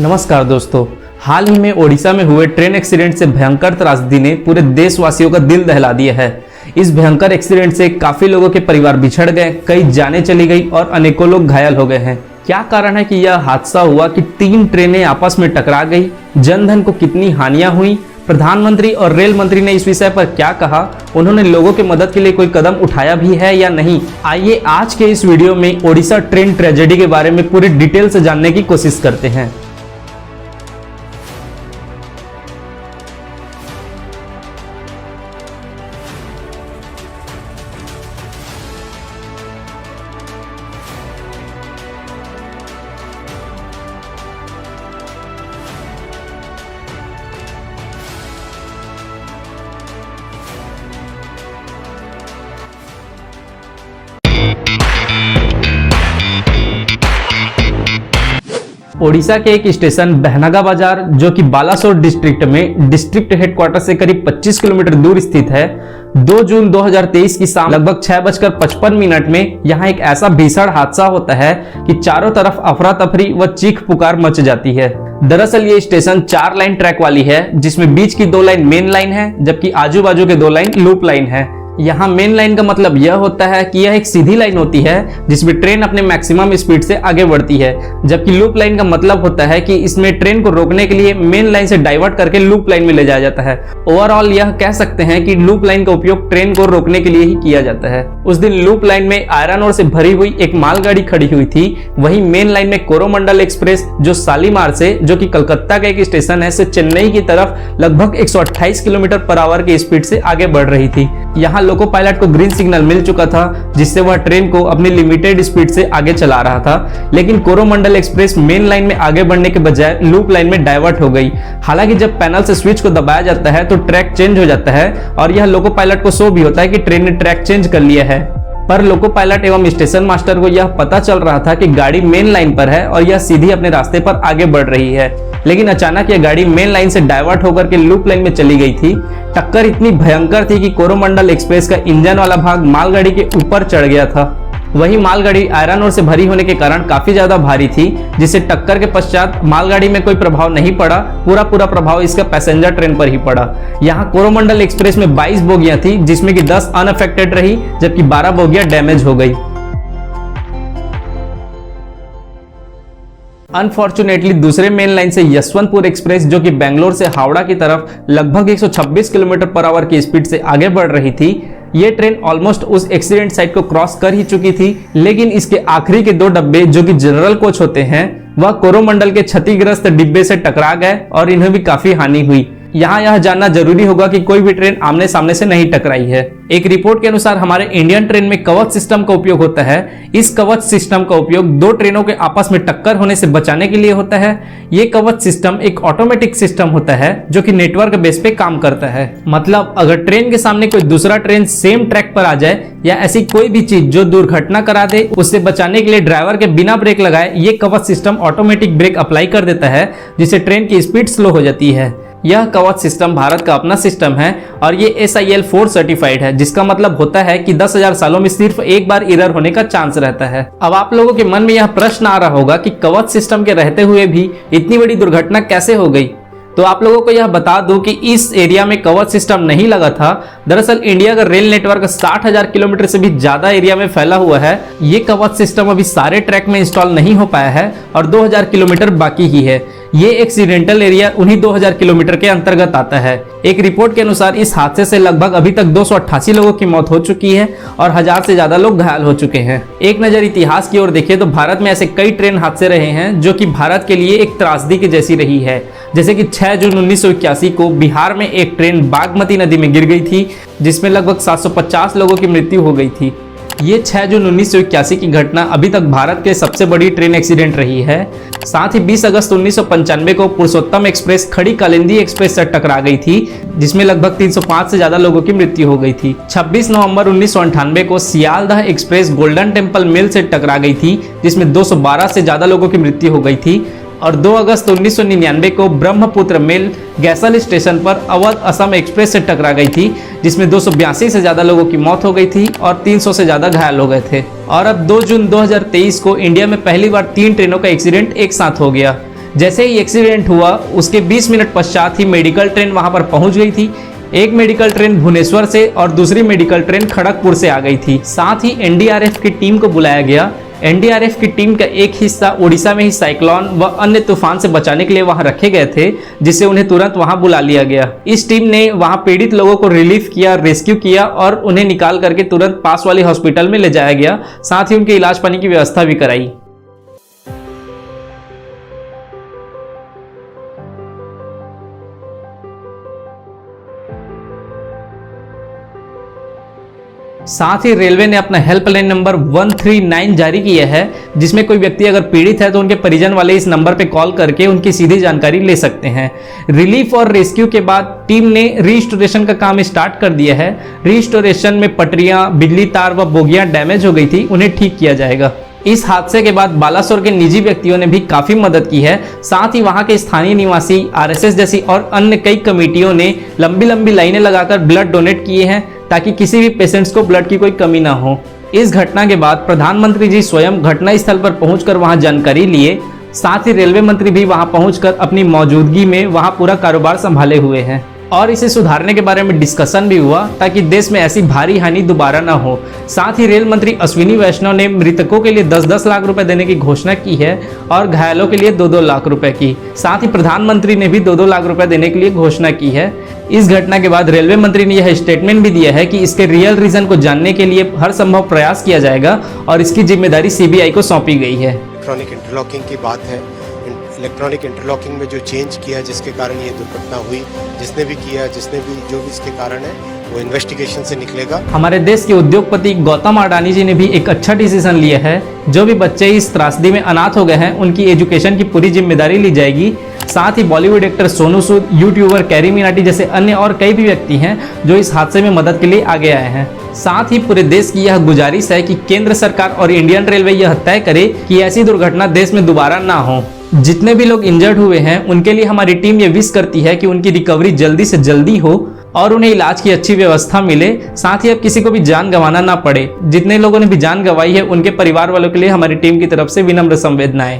नमस्कार दोस्तों, हाल ही में ओडिशा में हुए ट्रेन एक्सीडेंट से भयंकर त्रासदी ने पूरे देशवासियों का दिल दहला दिया है। इस भयंकर एक्सीडेंट से काफी लोगों के परिवार बिछड़ गए, कई जानें चली गई और अनेकों लोग घायल हो गए हैं। क्या कारण है कि यह हादसा हुआ कि 3 ट्रेनें आपस में टकरा गई? जनधन को कितनी हानियां हुई? प्रधानमंत्री और रेल मंत्री ने इस विषय पर क्या कहा? उन्होंने लोगों की मदद के लिए कोई कदम उठाया भी है या नहीं? आइए आज के इस वीडियो में ओडिशा ट्रेन ट्रेजेडी के बारे में पूरी डिटेल से जानने की कोशिश करते हैं। ओडिशा के एक स्टेशन बहनागा बाजार, जो कि बालासोर डिस्ट्रिक्ट में डिस्ट्रिक्ट हेडक्वार्टर से करीब 25 किलोमीटर दूर स्थित है, 2 जून 2023 की शाम लगभग 6:55 में यहां एक ऐसा भीषण हादसा होता है कि चारों तरफ अफरा तफरी व चीख पुकार मच जाती है। दरअसल ये स्टेशन 4 लाइन ट्रैक वाली है, जिसमें बीच की 2 लाइन मेन लाइन है, जबकि आजू बाजू के 2 लाइन लूप लाइन है। यहाँ मेन लाइन का मतलब यह होता है कि यह एक सीधी लाइन होती है जिसमें ट्रेन अपने मैक्सिमम स्पीड से आगे बढ़ती है, जबकि लूप लाइन का मतलब होता है कि इसमें ट्रेन को रोकने के लिए मेन लाइन से डाइवर्ट करके लूप लाइन में ले जाया जाता है। ओवरऑल यह कह सकते हैं कि लूप लाइन का उपयोग ट्रेन को रोकने के लिए ही किया जाता है। उस दिन लूप लाइन में आयरन ओर से भरी हुई एक मालगाड़ी खड़ी हुई थी, वहीं मेन लाइन में कोरोमंडल एक्सप्रेस जो शालीमार से, जो कि कलकत्ता का एक स्टेशन है, से चेन्नई की तरफ लगभग 128 किलोमीटर पर आवर की स्पीड से आगे बढ़ रही थी। यहाँ लोको पायलट को ग्रीन सिग्नल मिल चुका था, जिससे वह ट्रेन को अपनी लिमिटेड स्पीड से आगे चला रहा था, लेकिन कोरोमंडल एक्सप्रेस मेन लाइन में आगे बढ़ने के बजाय लूप लाइन में डाइवर्ट हो गई। हालांकि जब पैनल से स्विच को दबाया जाता है तो ट्रैक चेंज हो जाता है और यह लोको पायलट को शो भी होता है कि ट्रेन ने ट्रैक चेंज कर लिया है। पर लोको पायलट एवं स्टेशन मास्टर को यह पता चल रहा था कि गाड़ी मेन लाइन पर है और यह सीधी अपने रास्ते पर आगे बढ़ रही है, लेकिन अचानक यह गाड़ी मेन लाइन से डाइवर्ट होकर के लूप लाइन में चली गई थी। टक्कर इतनी भयंकर थी कि कोरोमंडल एक्सप्रेस का इंजन वाला भाग मालगाड़ी के ऊपर चढ़ गया था। वही मालगाड़ी आयरन ओर से भरी होने के कारण काफी ज्यादा भारी थी, जिससे टक्कर के पश्चात मालगाड़ी में कोई प्रभाव नहीं पड़ा। पूरा प्रभाव इसका पैसेंजर ट्रेन पर ही पड़ा। यहाँ कोरोमंडल एक्सप्रेस में 22 बोगियां थी, जिसमें कि 10 अनअफेक्टेड रही, जबकि 12 बोगियां डैमेज हो गई। अनफॉर्चुनेटली दूसरे मेन लाइन से यशवंतपुर एक्सप्रेस, जो कि बेंगलोर से हावड़ा की तरफ लगभग 126 किलोमीटर पर आवर की स्पीड से आगे बढ़ रही थी, ये ट्रेन ऑलमोस्ट उस एक्सीडेंट साइट को क्रॉस कर ही चुकी थी, लेकिन इसके आखिरी के 2 डब्बे, जो कि जनरल कोच होते हैं, वह कोरोमंडल के क्षतिग्रस्त डिब्बे से टकरा गए और इन्हें भी काफी हानि हुई। यहाँ यह जानना जरूरी होगा कि कोई भी ट्रेन आमने सामने से नहीं टकराई है। एक रिपोर्ट के अनुसार हमारे इंडियन ट्रेन में कवच सिस्टम का उपयोग होता है। इस कवच सिस्टम का उपयोग 2 ट्रेनों के आपस में टक्कर होने से बचाने के लिए होता है। ये कवच सिस्टम एक ऑटोमेटिक सिस्टम होता है जो कि नेटवर्क बेस पे काम करता है। मतलब अगर ट्रेन के सामने कोई दूसरा ट्रेन सेम ट्रैक पर आ जाए या ऐसी कोई भी चीज जो दुर्घटना करा दे, उससे बचाने के लिए ड्राइवर के बिना ब्रेक लगाए ये कवच सिस्टम ऑटोमेटिक ब्रेक अप्लाई कर देता है, जिससे ट्रेन की स्पीड स्लो हो जाती है। यह कवच सिस्टम भारत का अपना सिस्टम है और ये SIL 4 सर्टिफाइड है, जिसका मतलब होता है कि 10,000 सालों में सिर्फ एक बार एरर होने का चांस रहता है। अब आप लोगों के मन में यह प्रश्न आ रहा होगा कि कवच सिस्टम के रहते हुए भी इतनी बड़ी दुर्घटना कैसे हो गई? तो आप लोगों को यह बता दूं कि इस एरिया में कवच सिस्टम नहीं लगा था। दरअसल इंडिया का रेल नेटवर्क 60,000 किलोमीटर से भी ज्यादा एरिया में फैला हुआ है। ये कवच सिस्टम अभी सारे ट्रैक में इंस्टॉल नहीं हो पाया है और 2000 किलोमीटर बाकी ही है। ये एक्सीडेंटल एरिया उन्हीं 2000 किलोमीटर के अंतर्गत आता है। एक रिपोर्ट के अनुसार इस हादसे से लगभग अभी तक 288 लोगों की मौत हो चुकी है और 1000 से ज्यादा लोग घायल हो चुके हैं। एक नजर इतिहास की ओर देखें तो भारत में ऐसे कई ट्रेन हादसे रहे हैं जो कि भारत के लिए एक त्रासदी की जैसी रही है। जैसे कि 6 जून 1981 को बिहार में एक ट्रेन बागमती नदी में गिर गई थी, जिसमें लगभग 750 लोगों की मृत्यु हो गई थी। ये 6 जून 1981 की घटना अभी तक भारत के सबसे बड़ी ट्रेन एक्सीडेंट रही है। साथ ही 20 अगस्त 1995 को पुरुषोत्तम एक्सप्रेस खड़ी कालिंदी एक्सप्रेस से टकरा गई थी, जिसमें लगभग 305 से ज्यादा लोगों की मृत्यु हो गई थी। 26 नवंबर 1998 को सियालदह एक्सप्रेस गोल्डन टेम्पल मिल से टकरा गई थी, जिसमें 212 से ज्यादा लोगों की मृत्यु हो गई थी। और 2 अगस्त 1999 को ब्रह्मपुत्र मेल गैसल स्टेशन पर अवध असम एक्सप्रेस से टकरा गई थी, जिसमें 282 से ज्यादा लोगों की मौत हो गई थी और 300 से ज्यादा घायल हो गए थे। और अब 2 जून 2023 को इंडिया में पहली बार 3 ट्रेनों का एक्सीडेंट एक साथ हो गया। जैसे ही एक्सीडेंट हुआ उसके 20 मिनट पश्चात ही मेडिकल ट्रेन वहां पर पहुंच गई थी। एक मेडिकल ट्रेन भुवनेश्वर से और दूसरी मेडिकल ट्रेन खड़गपुर से आ गई थी। साथ ही एनडीआरएफ की टीम को बुलाया गया। एनडीआरएफ की टीम का एक हिस्सा ओडिशा में ही साइक्लोन व अन्य तूफान से बचाने के लिए वहां रखे गए थे, जिससे उन्हें तुरंत वहां बुला लिया गया। इस टीम ने वहां पीड़ित लोगों को रिलीफ किया, रेस्क्यू किया और उन्हें निकाल करके तुरंत पास वाली हॉस्पिटल में ले जाया गया। साथ ही उनके इलाज पानी की व्यवस्था भी कराई। साथ ही रेलवे ने अपना हेल्पलाइन नंबर 139 जारी किया है, जिसमें कोई व्यक्ति अगर पीड़ित है तो उनके परिजन वाले इस नंबर पे कॉल करके उनकी सीधी जानकारी ले सकते हैं। रिलीफ और रेस्क्यू के बाद टीम ने रीस्टोरेशन का काम स्टार्ट कर दिया है। रीस्टोरेशन में पटरियां, बिजली तार व बोगियां डैमेज हो गई थी, उन्हें ठीक किया जाएगा। इस हादसे के बाद बालासोर के निजी व्यक्तियों ने भी काफी मदद की है। साथ ही वहां के स्थानीय निवासी, आरएसएस जैसी और अन्य कई कमेटियों ने लंबी लंबी लाइनें लगाकर ब्लड डोनेट किए हैं, ताकि किसी भी पेशेंट्स को ब्लड की कोई कमी ना हो। इस घटना के बाद प्रधानमंत्री जी स्वयं घटना स्थल पर पहुंचकर वहां जानकारी लिए। साथ ही रेलवे मंत्री भी वहां पहुंचकर अपनी मौजूदगी में वहां पूरा कारोबार संभाले हुए हैं और इसे सुधारने के बारे में डिस्कशन भी हुआ, ताकि देश में ऐसी भारी हानि दोबारा ना हो। साथ ही रेल मंत्री अश्विनी वैष्णव ने मृतकों के लिए 10-10 लाख रुपए देने की घोषणा की है और घायलों के लिए 2-2 लाख रुपए की। साथ ही प्रधानमंत्री ने भी 2-2 लाख रुपए देने के लिए घोषणा की है। इस घटना के बाद रेलवे मंत्री ने यह स्टेटमेंट भी दिया है कि इसके रियल रीजन को जानने के लिए हर संभव प्रयास किया जाएगा और इसकी जिम्मेदारी सीबीआई को सौंपी गई है। इलेक्ट्रॉनिक इंटरलॉकिंग की बात है। इलेक्ट्रॉनिक इंटरलॉकिंग में जो चेंज किया जिसके कारण ये दुर्घटना हुई, जिसने भी किया, जिसने भी जो भी इसके कारण है वो इन्वेस्टिगेशन से निकलेगा। हमारे देश के उद्योगपति गौतम अडानी जी ने भी एक अच्छा डिसीजन लिया है। जो भी बच्चे इस त्रासदी में अनाथ हो गए हैं उनकी एजुकेशन की पूरी जिम्मेदारी ली जाएगी। साथ ही Bollywood actor Sonu Sood, YouTuber carry Minati जैसे अन्य और कई भी व्यक्ति हैं जो इस हादसे में मदद के लिए आगे आए हैं। साथ ही पूरे देश की यह गुजारिश है कि केंद्र सरकार और इंडियन रेलवे यह तय करे कि ऐसी दुर्घटना देश में दोबारा ना हो। जितने भी लोग इंजर्ड हुए हैं उनके लिए हमारी टीम ये विश करती है कि उनकी रिकवरी जल्दी से जल्दी हो और उन्हें इलाज की अच्छी व्यवस्था मिले। साथ ही अब किसी को भी जान गंवाना ना पड़े। जितने लोगों ने भी जान गंवाई है उनके परिवार वालों के लिए हमारी टीम की तरफ से विनम्र संवेदनाएं।